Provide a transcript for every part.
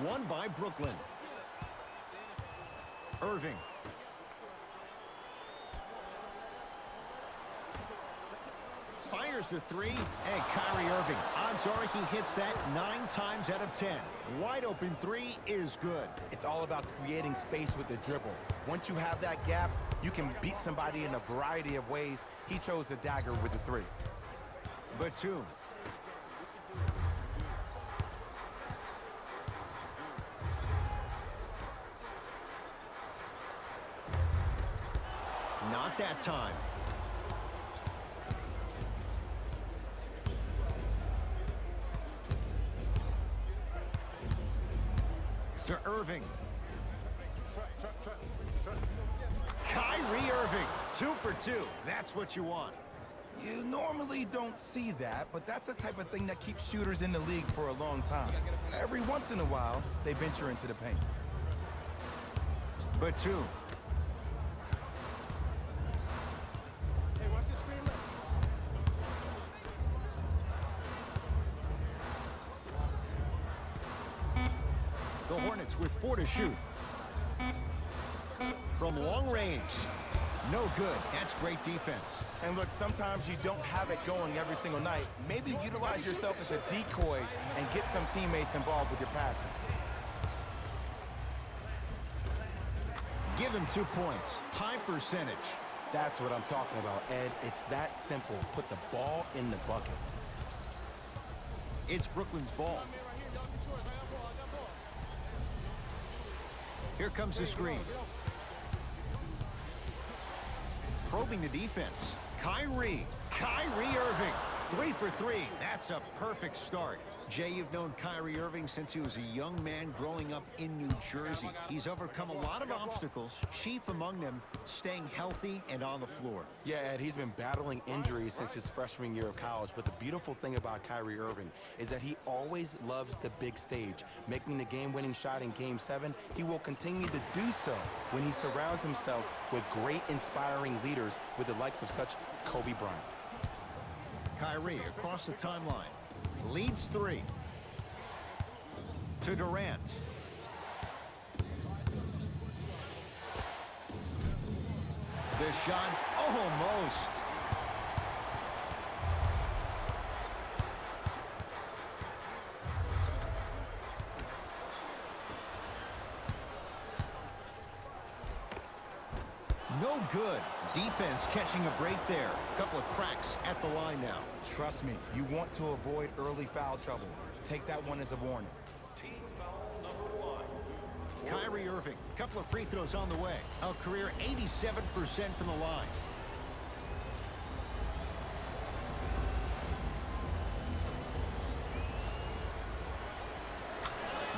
Won by Brooklyn. Irving. Fires the three, and Kyrie Irving. Odds are he hits that 9 times out of 10. Wide open three is good. It's all about creating space with the dribble. Once you have that gap, you can beat somebody in a variety of ways. He chose the dagger with the three. Batum. Not that time. To Irving. Kyrie Irving, 2 for 2. That's what you want. You normally don't see that, but that's the type of thing that keeps shooters in the league for a long time. Every once in a while, they venture into the paint. Batum. The Hornets with 4 to shoot. From long range. No good. That's great defense. And look, sometimes you don't have it going every single night. Maybe utilize yourself as a decoy and get some teammates involved with your passing. Give him 2 points. High percentage. That's what I'm talking about, Ed. It's that simple. Put the ball in the bucket. It's Brooklyn's ball. Here comes the screen. Probing the defense. Kyrie Irving. 3 for 3. That's a perfect start. Jay, you've known Kyrie Irving since he was a young man growing up in New Jersey. He's overcome a lot of obstacles, chief among them staying healthy and on the floor. Yeah, Ed, he's been battling injuries since his freshman year of college, but the beautiful thing about Kyrie Irving is that he always loves the big stage. Making the game-winning shot in Game 7, he will continue to do so when he surrounds himself with great, inspiring leaders with the likes of such Kobe Bryant. Kyrie across the timeline. Leads 3. To Durant. The shot, almost. No good. Defense catching a break there. Couple of cracks at the line now. Trust me, you want to avoid early foul trouble. Take that one as a warning. Team foul number 1. Kyrie Irving, couple of free throws on the way. A career 87% from the line.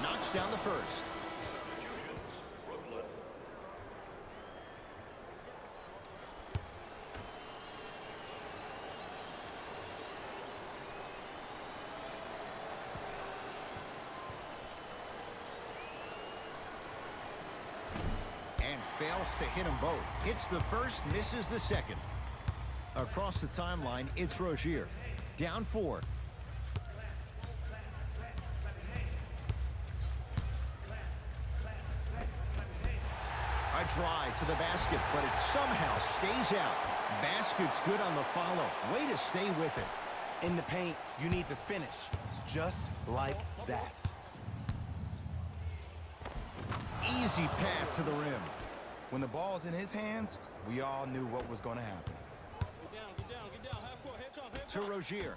Knocks down the first. Substitutions, Brooklyn. And fails to hit them both. Hits the first, misses the second. Across the timeline, it's Rozier. Down 4. A drive to the basket, but it somehow stays out. Basket's good on the follow. Way to stay with it. In the paint, you need to finish just like that. Easy path to the rim. When the ball's in his hands, we all knew what was going to happen. Get down. Half court, head come. To Rozier.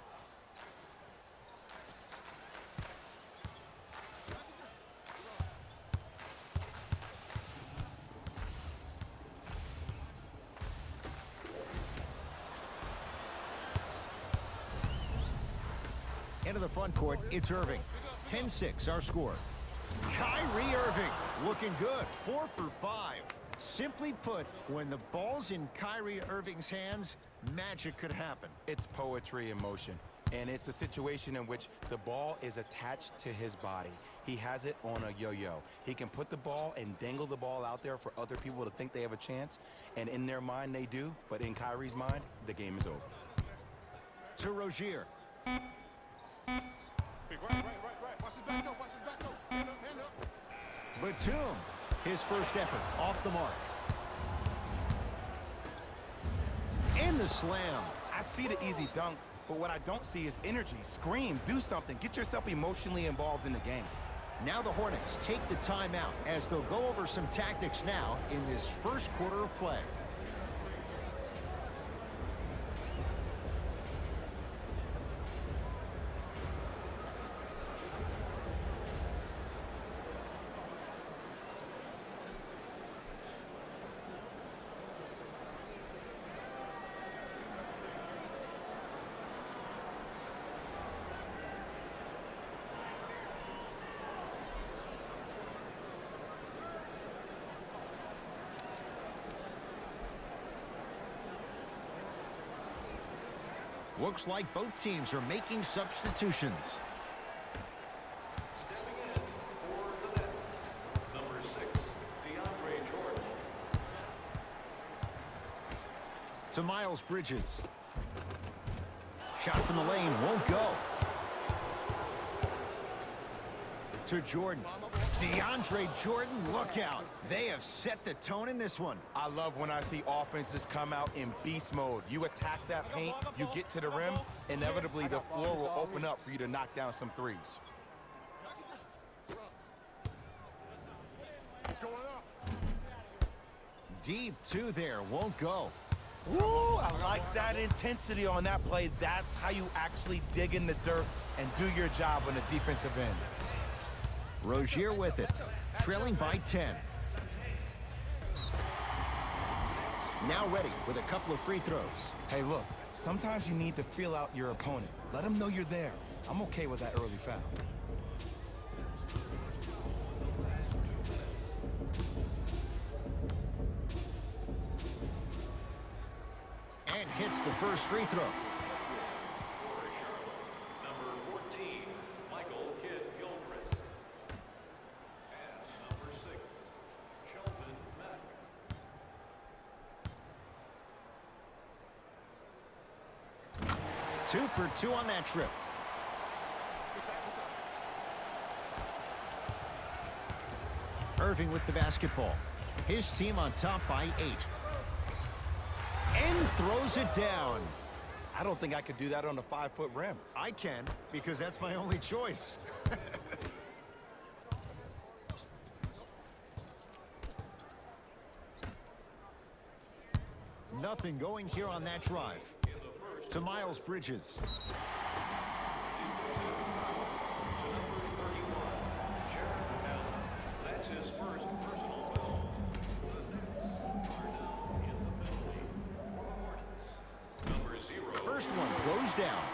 Into the front court, it's Irving. 10-6, our score. Kyrie Irving, looking good, 4 for 5. Simply put, when the ball's in Kyrie Irving's hands, magic could happen. It's poetry in motion, and it's a situation in which the ball is attached to his body. He has it on a yo-yo. He can put the ball and dangle the ball out there for other people to think they have a chance, and in their mind they do, but in Kyrie's mind, the game is over. To Rozier. Right. Watch his back up. Hand up. Batum, his first effort off the mark. And the slam. I see the easy dunk, but what I don't see is energy. Scream, do something. Get yourself emotionally involved in the game. Now the Hornets take the timeout as they'll go over some tactics now in this first quarter of play. Looks like both teams are making substitutions. Stepping in for the Nets, number 6, DeAndre Jordan. To Miles Bridges. Shot from the lane won't go. To Jordan. DeAndre Jordan, look out. They have set the tone in this one. I love when I see offenses come out in beast mode. You attack that paint, you get to the rim, inevitably the floor will open up for you to knock down some threes. Deep two there, won't go. Woo! I like that intensity on that play. That's how you actually dig in the dirt and do your job on the defensive end. Rozier with it, trailing by 10. Now ready with a couple of free throws. Hey, look, sometimes you need to feel out your opponent. Let them know you're there. I'm okay with that early foul. And hits the first free throw. For Charlotte, number 14, Michael Kidd-Gilchrist. And number 6, Shelvin Mack. 2 for 2 on that trip. Irving with the basketball. His team on top by 8. And throws it down. I don't think I could do that on a 5-foot rim. I can, because that's my only choice. Nothing going here on that drive. To Miles Bridges. Jared Allen. That's his first personal foul. The Nets are now in the penalty. Hornets, number 0. First one goes down.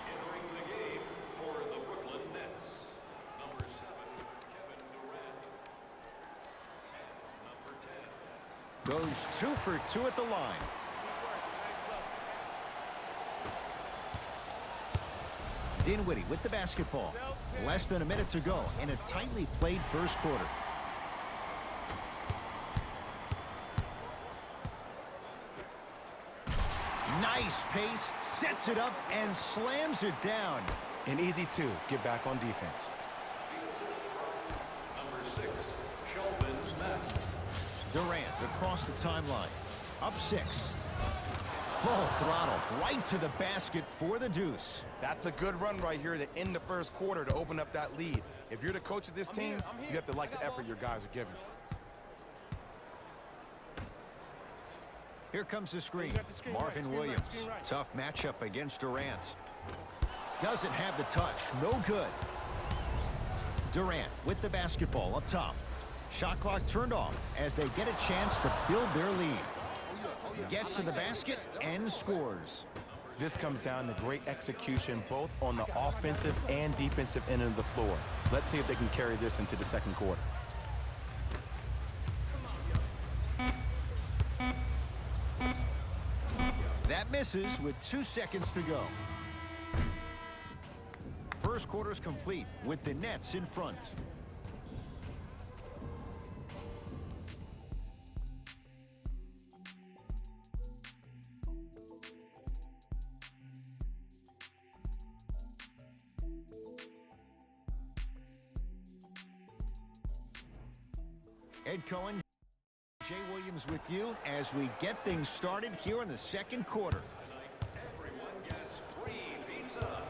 Entering the game for the Brooklyn Nets, number 7, Kevin Durant. And number 10. Goes 2 for 2 at the line. Dinwiddie with the basketball. Less than a minute to go in a tightly played first quarter. Nice pace, sets it up and slams it down. An easy 2, get back on defense. The assist from number 6, Shelvin Mack. Durant across the timeline. Up 6. Full throttle right to the basket for the deuce. That's a good run right here to end the first quarter to open up that lead. If you're the coach of this team, you have to like the effort your guys are giving. Here comes the screen. Marvin Williams. Tough matchup against Durant. Doesn't have the touch. No good. Durant with the basketball up top. Shot clock turned off as they get a chance to build their lead. Gets to the basket and scores. This comes down to great execution both on the offensive and defensive end of the floor. Let's see if they can carry this into the second quarter. That misses with 2 seconds to go. First quarter's complete with the Nets in front. Ed Cohen, Jay Williams with you as we get things started here in the second quarter. Everyone gets free pizza.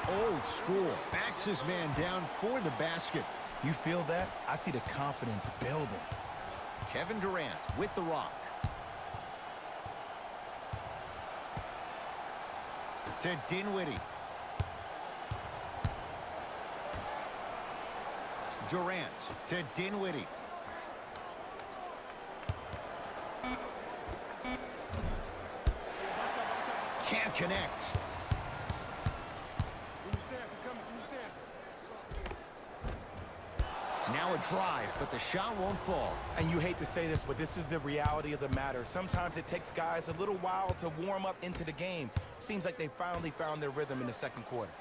Old school. Backs his man down for the basket. You feel that? I see the confidence building. Kevin Durant with the rock. To Dinwiddie. Durant to Dinwiddie. Can't connect. Now a drive, but the shot won't fall. And you hate to say this, but this is the reality of the matter. Sometimes it takes guys a little while to warm up into the game. Seems like they finally found their rhythm in the second quarter.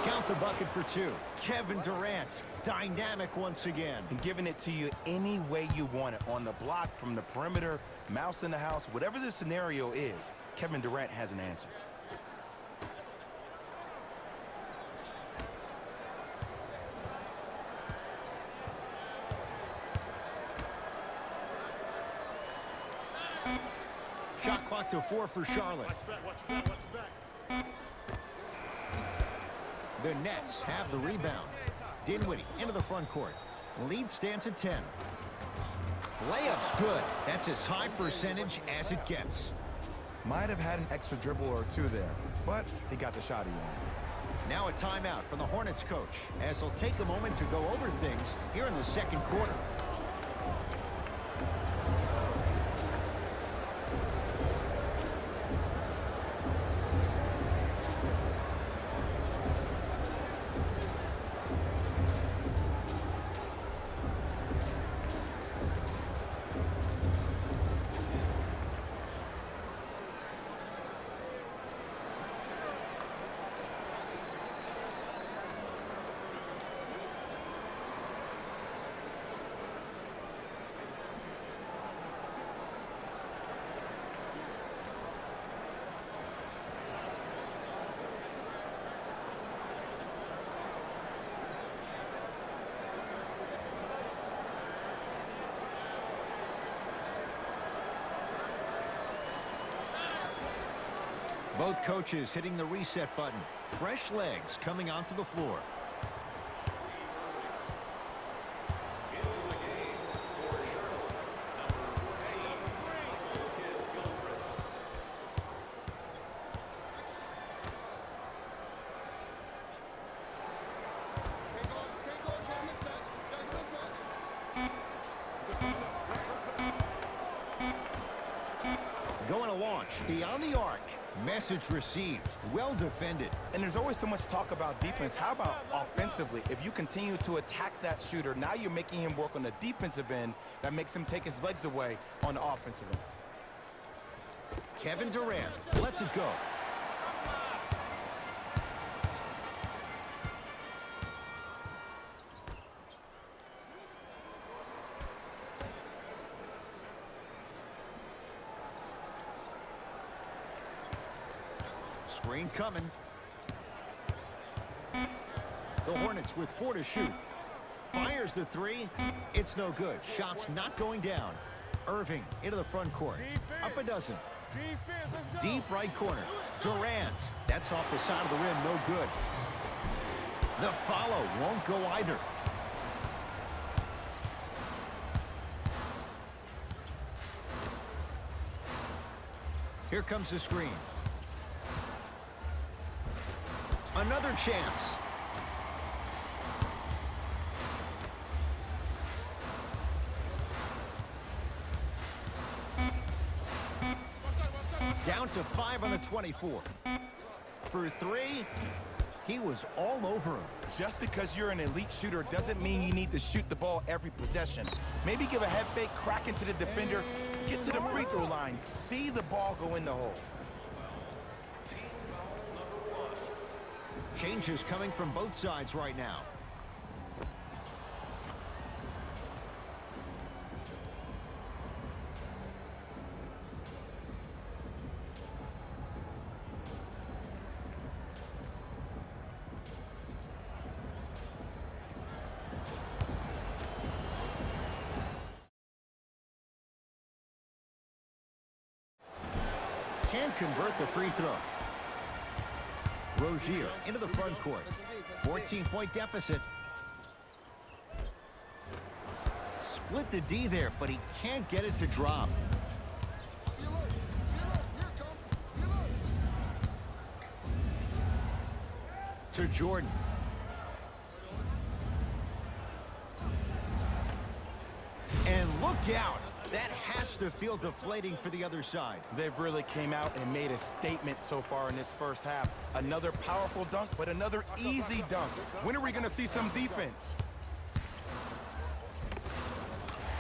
Count the bucket for two. Kevin Durant, dynamic once again. And giving it to you any way you want it. On the block, from the perimeter, mouse in the house, whatever the scenario is, Kevin Durant has an answer. Shot clock to 4 for Charlotte. The Nets have the rebound. Dinwiddie into the front court. Lead stands at 10. Layup's good. That's as high percentage as it gets. Might have had an extra dribble or two there, but he got the shot he wanted. Now a timeout from the Hornets coach as he'll take a moment to go over things here in the second quarter. Both coaches hitting the reset button. Fresh legs coming onto the floor. Into the game for Charlotte, number 14, Kid Gilchrist. Going to launch beyond the arc. Message received. Well defended. And there's always so much talk about defense. How about offensively? If you continue to attack that shooter, now you're making him work on the defensive end. That makes him take his legs away on the offensive end. Kevin Durant lets it go. Screen coming. The Hornets with 4 to shoot. Fires the three. It's no good. Shots not going down. Irving into the front court. Up a dozen. Deep right corner. Durant. That's off the side of the rim. No good. The follow won't go either. Here comes the screen. Another chance. Down to 5 on the 24. For 3, he was all over him. Just because you're an elite shooter doesn't mean you need to shoot the ball every possession. Maybe give a head fake, crack into the defender, get to the free throw line, see the ball go in the hole. Changes coming from both sides right now. can't convert the free throw. Rozier into the front court. 14-point deficit. Split the D there, but he can't get it to drop. To Jordan. And look out. That has to feel deflating for the other side. They've really came out and made a statement so far in this first half. Another powerful dunk, but another easy dunk. When are we going to see some defense?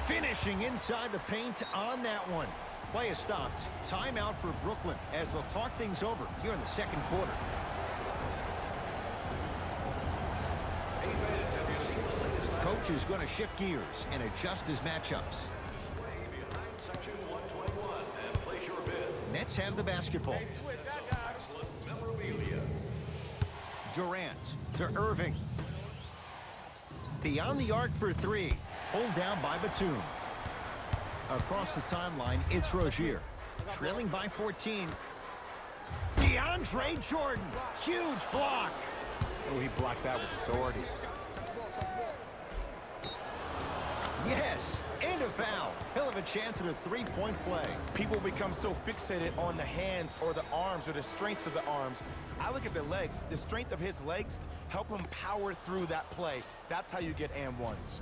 Finishing inside the paint on that one. Play is stopped. Timeout for Brooklyn as they'll talk things over here in the second quarter. Hey fans, have you seen the latest Coach is going to shift gears and adjust his matchups. play behind section 121 and place your bid? Nets have the basketball. Excellent memorabilia. Durant to Irving. Beyond the arc for three. Pulled down by Batum. Across the timeline, it's Rozier. Trailing by 14. DeAndre Jordan. Huge block. Oh, he blocked that with authority. Yes, and a foul. He'll have a chance at a three-point play. People become so fixated on the hands or the arms or the strengths of the arms. I look at the legs. The strength of his legs help him power through that play. That's how you get and ones.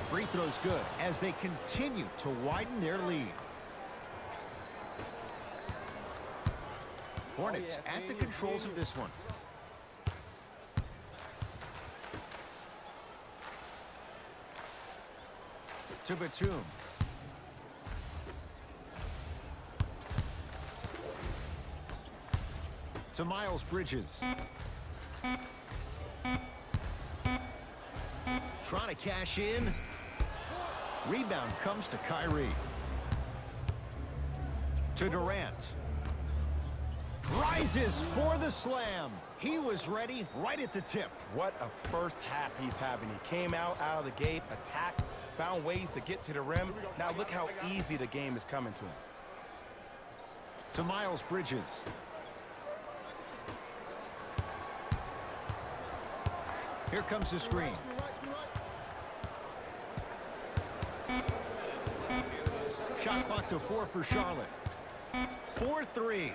Free throw's good as they continue to widen their lead. Hornets at the controls of this one. To Batum. To Miles Bridges. Trying to cash in. Rebound comes to Kyrie. To Durant. Rises for the slam. He was ready right at the tip. What a first half he's having. He came out of the gate, attacked, found ways to get to the rim. Now look how easy the game is coming to us. To Miles Bridges. Here comes the screen. Shot clock to 4 for Charlotte. 4-3.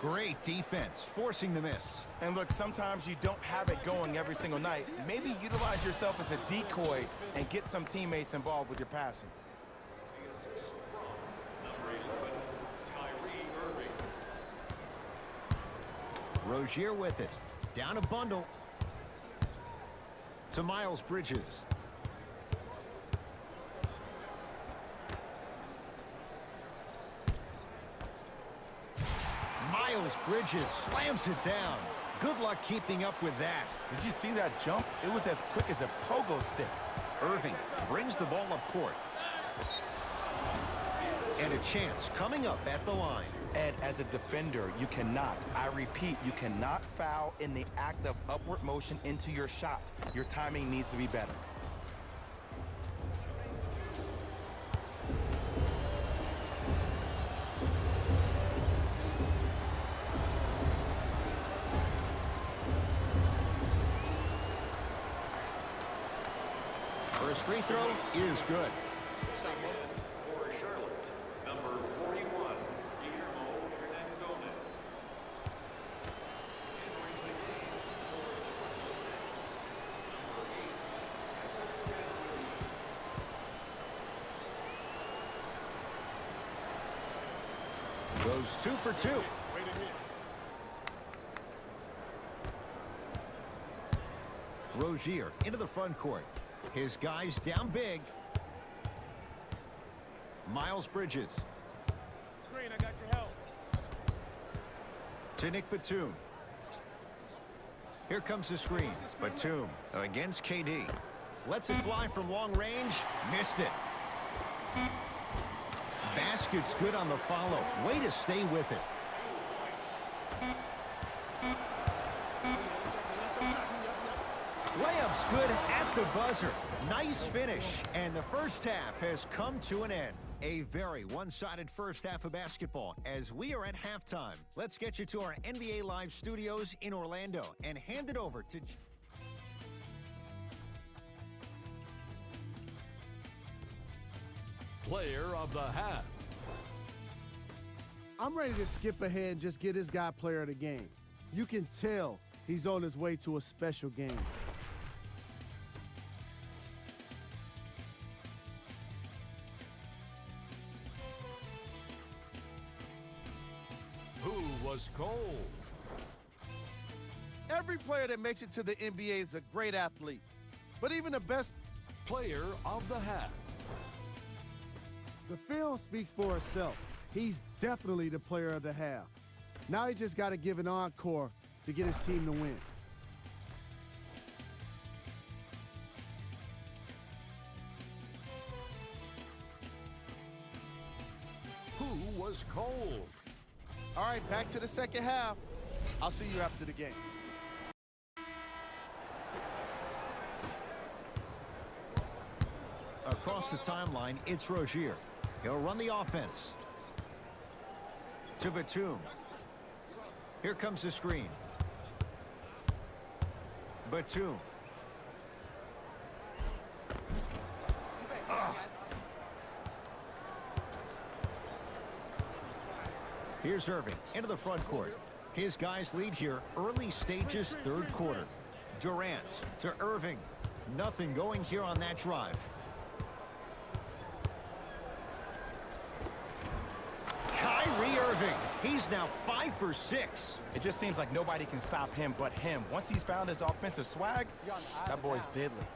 Great defense, forcing the miss. And look, sometimes you don't have it going every single night. Maybe utilize yourself as a decoy and get some teammates involved with your passing. The assists from number 11, Kyrie Irving. Rozier with it. Down a bundle. To Miles Bridges. Miles Bridges slams it down. Good luck keeping up with that. Did you see that jump? It was as quick as a pogo stick. Irving brings the ball up court. And a chance coming up at the line. And as a defender, you cannot, I repeat, you cannot foul in the act of upward motion into your shot. Your timing needs to be better. First free throw is good. For Charlotte, number 41, Guillermo Hernangomez. Entering the game for the Nets, Goes 2 for 2. Rozier into the front court. His guys down big. Miles Bridges. Screen, I got your help. To Nick Batum. Here comes the screen. Batum against KD. Lets it fly from long range. Missed it. Basket's good on the follow. Way to stay with it. Layup's good at the buzzer. Nice finish. And the first half has come to an end. A very one-sided first half of basketball as we are at halftime. Let's get you to our NBA Live studios in Orlando and hand it over to... Player of the half. I'm ready to skip ahead and just get this guy player of the game. You can tell he's on his way to a special game. Who was cold? Every player that makes it to the NBA is a great athlete, but even the best... Player of the half. The film speaks for itself. He's definitely the player of the half. Now he just got to give an encore to get his team to win. Who was cold? All right, back to the second half. I'll see you after the game. Across the timeline, it's Rozier. He'll run the offense. To Batum. Here comes the screen. Batum. Here's Irving into the front court. His guys lead here early stages, third quarter. Durant to Irving. Nothing going here on that drive. Kyrie Irving. He's now 5 for 6. It just seems like nobody can stop him but him. Once he's found his offensive swag, that boy's deadly.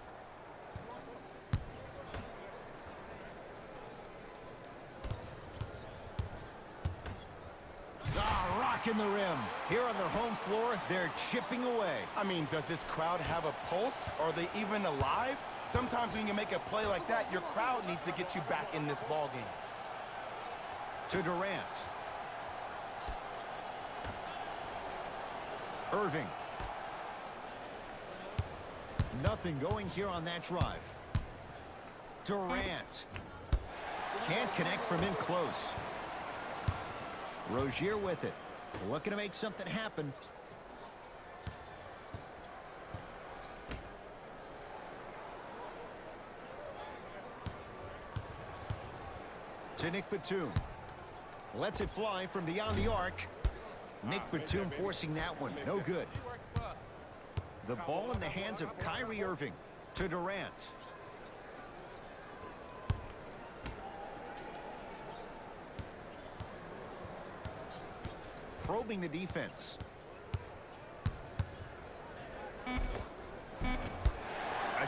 Rocking the rim. Here on their home floor, they're chipping away. I mean, does this crowd have a pulse? Are they even alive? Sometimes when you make a play like that, your crowd needs to get you back in this ball game. To Durant. Irving. Nothing going here on that drive. Durant. Can't connect from in close. Rozier with it. Looking to make something happen. To Nick Batum. Lets it fly from beyond the arc. Nick Batum forcing that one. No good. The ball in the hands of Kyrie Irving. To Durant. Probing the defense. A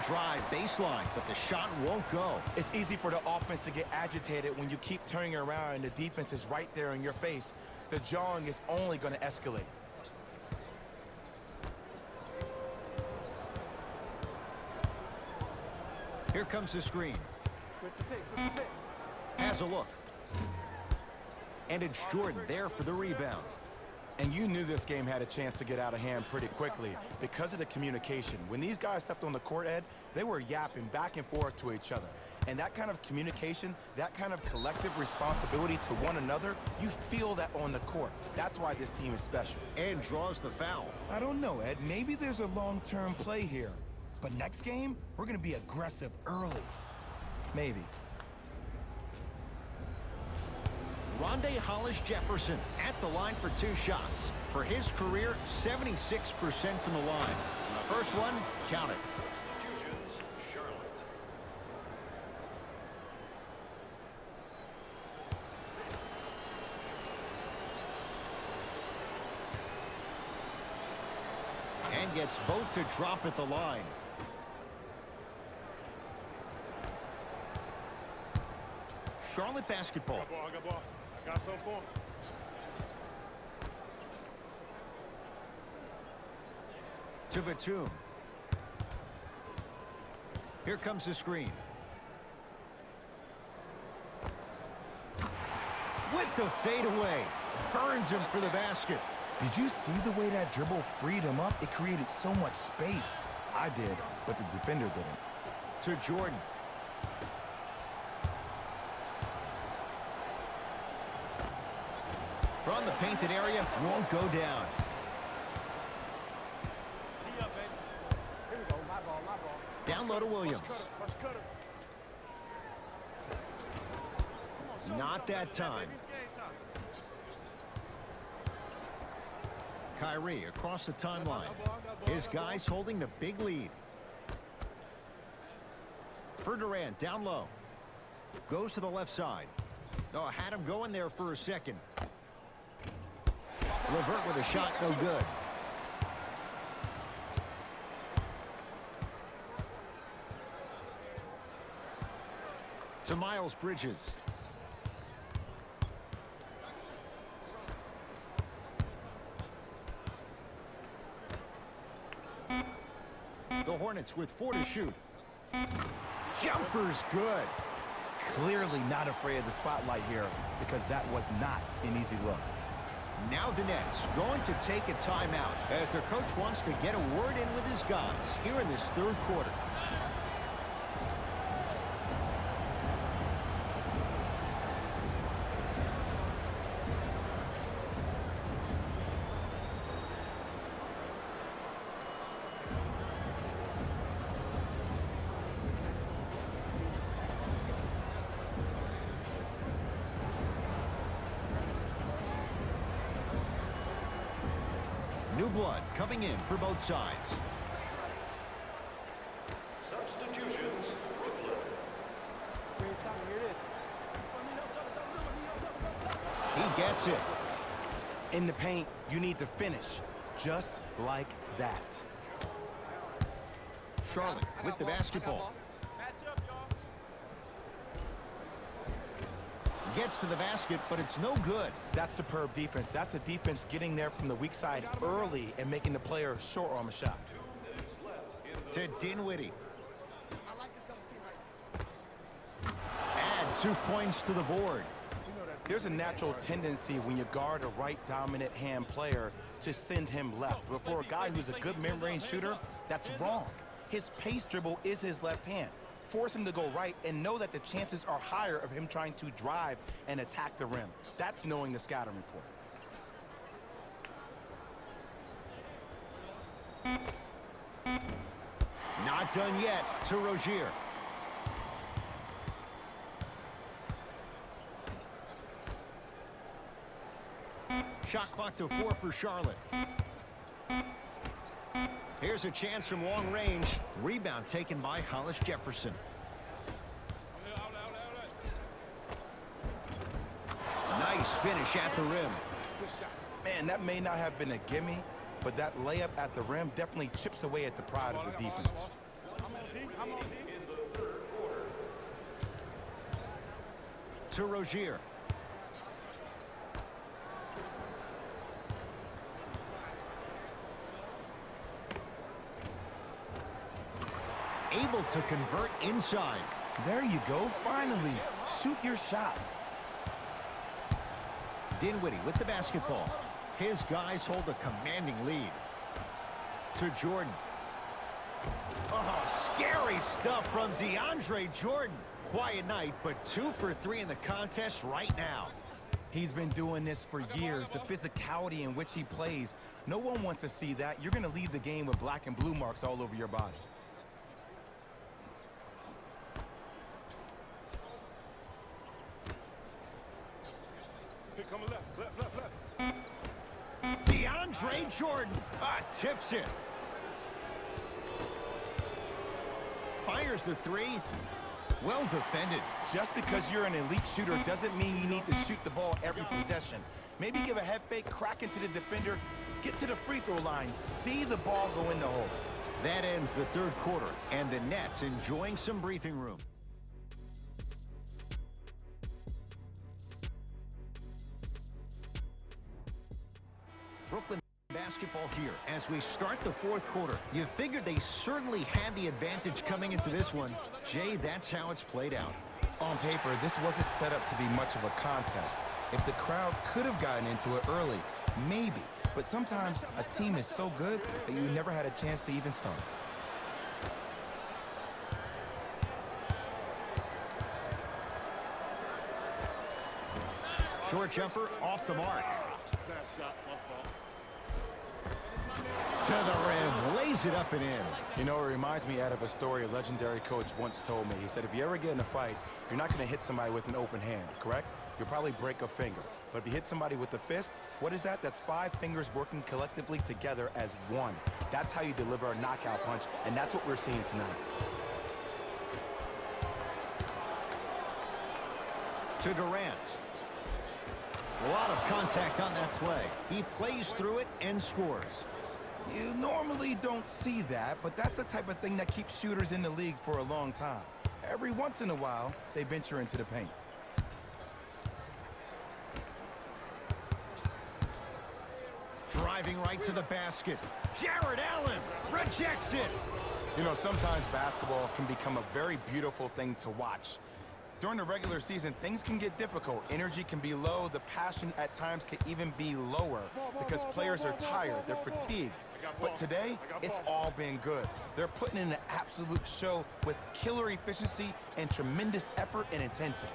drive baseline, but the shot won't go. It's easy for the offense to get agitated when you keep turning around and the defense is right there in your face. The jawing is only going to escalate. Here comes the screen. Has a look. And it's Jordan there for the rebound. And you knew this game had a chance to get out of hand pretty quickly because of the communication. When these guys stepped on the court, Ed, they were yapping back and forth to each other. And that kind of communication, that kind of collective responsibility to one another, you feel that on the court. That's why this team is special. And draws the foul. I don't know, Ed. Maybe there's a long-term play here. But next game, we're going to be aggressive early. Maybe. Rondae Hollis-Jefferson at the line for 2 shots. For his career, 76% from the line. The first one, count it. Substitutions, Charlotte. And gets both to drop at the line. Charlotte basketball. I got something for him. To Batum. Here comes the screen. With the fadeaway. Burns him for the basket. Did you see the way that dribble freed him up? It created so much space. I did, but the defender didn't. To Jordan. From the painted area, won't go down. Down low to Williams. Not that time. Kyrie across the timeline. His guys holding the big lead. For Durant, down low. Goes to the left side. Oh, had him going there for a second. Levert with a shot, no good. To Miles Bridges. The Hornets with 4 to shoot. Jumper's good. Clearly not afraid of the spotlight here because that was not an easy look. Now the Nets going to take a timeout as their coach wants to get a word in with his guys here in this third quarter. New blood coming in for both sides. Substitutions, Brooklyn. He gets it. In the paint, you need to finish just like that. Charlotte with the basketball. Gets to the basket, but it's no good. That's superb defense. That's a defense getting there from the weak side early and making the player short on a shot. To Dinwiddie. Add 2 points to the board. There's a natural tendency when you guard a right dominant hand player to send him left. But for a guy who's a good mid-range shooter, that's wrong. His pace dribble is his left hand. Force him to go right and know that the chances are higher of him trying to drive and attack the rim. That's knowing the scouting report. Not done yet. To Rozier. Shot clock to 4 for Charlotte. Here's a chance from long range. Rebound taken by Hollis Jefferson. Nice finish at the rim. Man, that may not have been a gimme, but that layup at the rim definitely chips away at the pride of the defense. To Rozier. Able to convert inside. There you go, finally. Shoot your shot. Dinwiddie with the basketball. His guys hold a commanding lead. To Jordan. Oh, scary stuff from DeAndre Jordan. Quiet night, but 2 for 3 in the contest right now. He's been doing this for years. The physicality in which he plays. No one wants to see that. You're going to leave the game with black and blue marks all over your body. DeAndre Jordan tips it. Fires the 3. Well defended. Just because you're an elite shooter doesn't mean you need to shoot the ball every possession. Maybe give a head fake, crack into the defender, get to the free throw line, see the ball go in the hole. That ends the third quarter, and the Nets enjoying some breathing room. Brooklyn basketball here. here as we start the fourth quarter. You figured they certainly had the advantage coming into this one. Jay, that's how it's played out. On paper, this wasn't set up to be much of a contest. If the crowd could have gotten into it early, maybe. But sometimes a team is so good that you never had a chance to even start. Short jumper off the mark. Bad shot, tough ball. To the rim, lays it up and in. You know, it reminds me out of a story a legendary coach once told me. He said, if you ever get in a fight, you're not going to hit somebody with an open hand, correct? You'll probably break a finger. But if you hit somebody with a fist, what is that? That's 5 fingers working collectively together as one. That's how you deliver a knockout punch, and that's what we're seeing tonight. To Durant. A lot of contact on that play. He plays through it and scores. You normally don't see that, but that's the type of thing that keeps shooters in the league for a long time. Every once in a while, they venture into the paint. Driving right to the basket. Jared Allen rejects it. You know, sometimes basketball can become a very beautiful thing to watch. During the regular season, things can get difficult. Energy can be low. The passion at times can even be lower because players are tired. They're fatigued. But today, it's all been good. They're putting in an absolute show with killer efficiency and tremendous effort and intensity.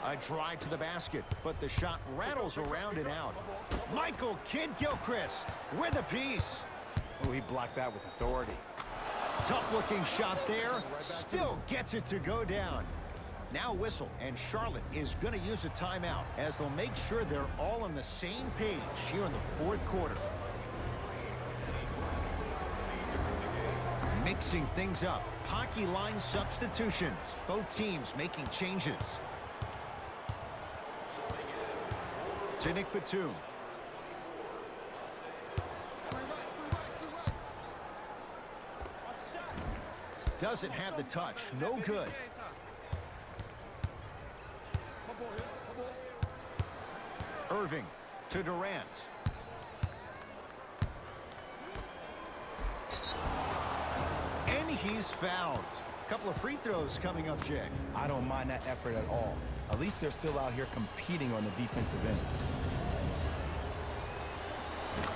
A drive to the basket, but the shot rattles around and out. Michael Kidd-Gilchrist with a piece. Oh, he blocked that with authority. Tough-looking shot there. Still gets it to go down. Now whistle, and Charlotte is going to use a timeout as they'll make sure they're all on the same page here in the fourth quarter. Mixing things up. Hockey line substitutions. Both teams making changes. To Nick Batum. Doesn't have the touch. No good. Irving to Durant. And he's fouled. A couple of free throws coming up, Jay. I don't mind that effort at all. At least they're still out here competing on the defensive end.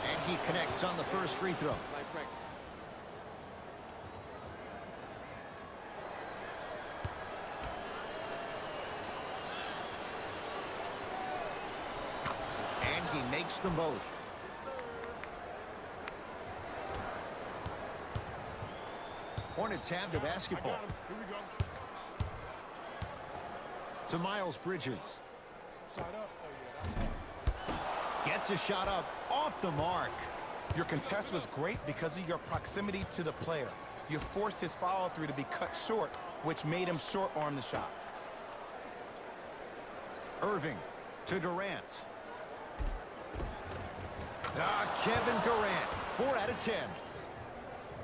And he connects on the first free throw. And he makes them both. Hornets have the basketball. To Miles Bridges. Gets a shot up off the mark. Your contest was great because of your proximity to the player. You forced his follow-through to be cut short, which made him short-arm the shot. Irving to Durant. Kevin Durant, 4 out of 10.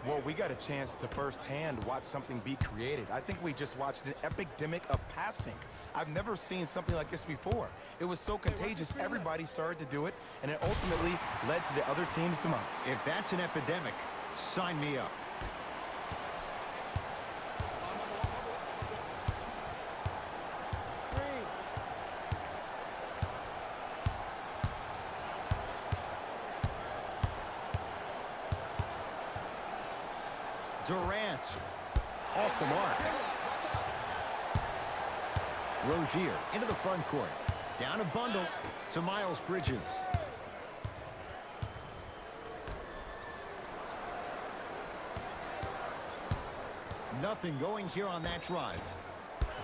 Well, we got a chance to firsthand watch something be created. I think we just watched an epidemic of passing. I've never seen something like this before. It was so contagious, everybody started to do it, and it ultimately led to the other team's demise. If that's an epidemic, sign me up. Durant off the mark. Rozier into the front court. Down a bundle to Miles Bridges. Nothing going here on that drive.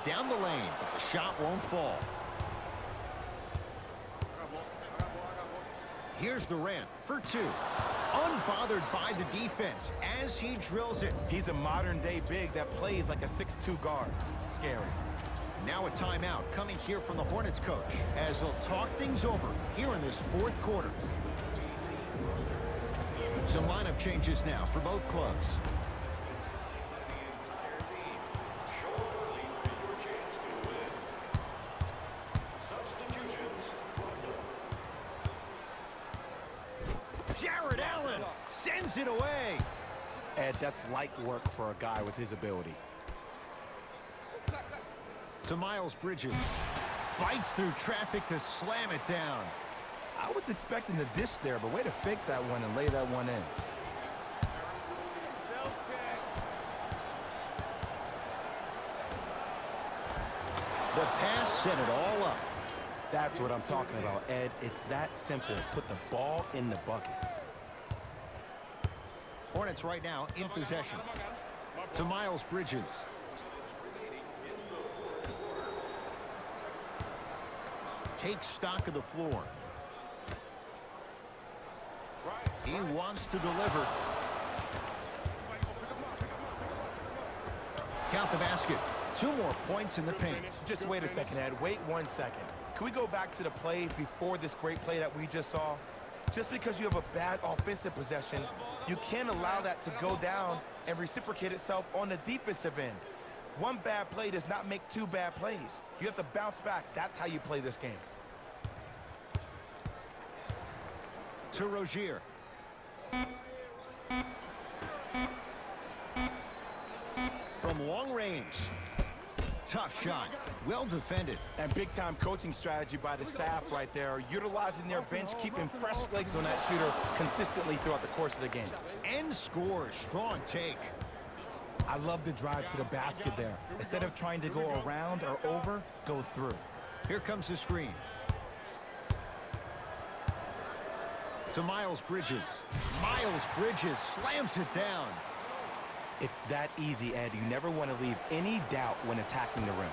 Down the lane, but the shot won't fall. Here's Durant for 2. Unbothered by the defense as he drills it. He's a modern-day big that plays like a 6'2 guard. Scary. Now a timeout coming here from the Hornets coach as they'll talk things over here in this fourth quarter. Some lineup changes now for both clubs. Gives it away. Ed, that's light work for a guy with his ability. To Miles Bridges. Fights through traffic to slam it down. I was expecting a dish there, but way to fake that one and lay that one in. The pass set it all up. That's what I'm talking about, Ed. It's that simple. Put the ball in the bucket. Hornets right now in possession. To Miles Bridges. Takes stock of the floor. He wants to deliver. Count the basket. 2 more points in the paint. Just wait a second, Ed. Wait 1 second. Can we go back to the play before this great play that we just saw? Just because you have a bad offensive possession, you can't allow that to go down and reciprocate itself on the defensive end. 1 bad play does not make 2 bad plays. You have to bounce back. That's how you play this game. To Rozier. From long range. Tough shot. Well defended. And big-time coaching strategy by the staff right there, utilizing their bench, keeping fresh legs on that shooter consistently throughout the course of the game. And scores. Strong take. I love the drive to the basket there. Instead of trying to go around or over, go through. Here comes the screen. To Miles Bridges. Miles Bridges slams it down. It's that easy, Ed. You never want to leave any doubt when attacking the rim.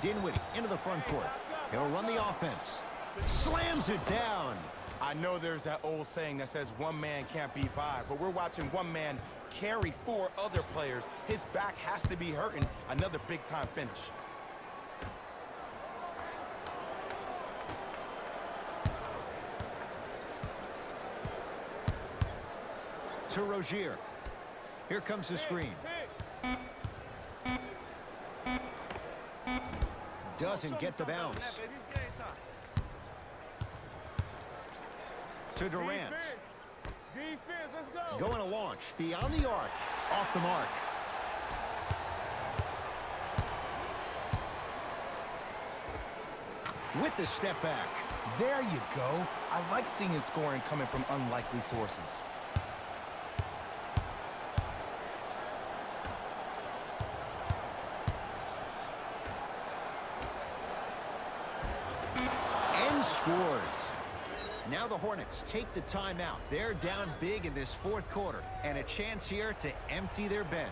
Dinwiddie into the front court. He'll run the offense. Slams it down. I know there's that old saying that says 1 man can't beat 5, but we're watching 1 man carry 4 other players. His back has to be hurting. Another big-time finish. To Rozier. Here comes the screen. Doesn't get the bounce. To Durant. Going to launch. Beyond the arc. Off the mark. With the step back. There you go. I like seeing his scoring coming from unlikely sources. Scores. Now the Hornets take the timeout. They're down big in this 4th quarter, and a chance here to empty their bench.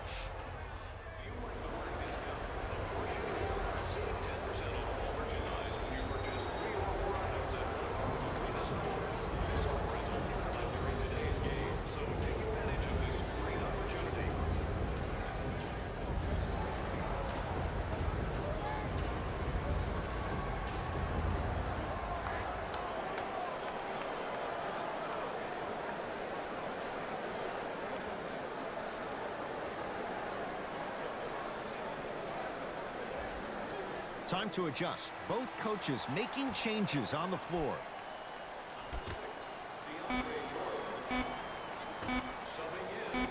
Time to adjust. Both coaches making changes on the floor.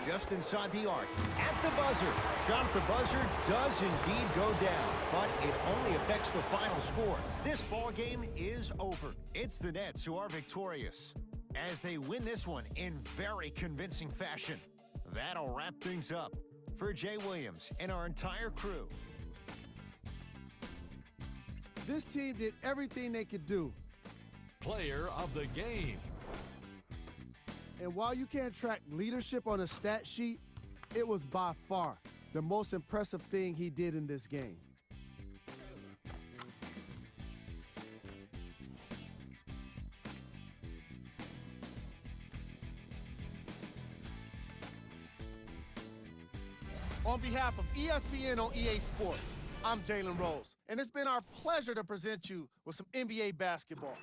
Just inside the arc. At the buzzer. Shot at the buzzer does indeed go down, but it only affects the final score. This ball game is over. It's the Nets who are victorious as they win this one in very convincing fashion. That'll wrap things up. For Jay Williams and our entire crew, This team did everything they could do. Player of the game. And while you can't track leadership on a stat sheet, it was by far the most impressive thing he did in this game. On behalf of ESPN on EA Sports, I'm Jalen Rose, and it's been our pleasure to present you with some NBA basketball.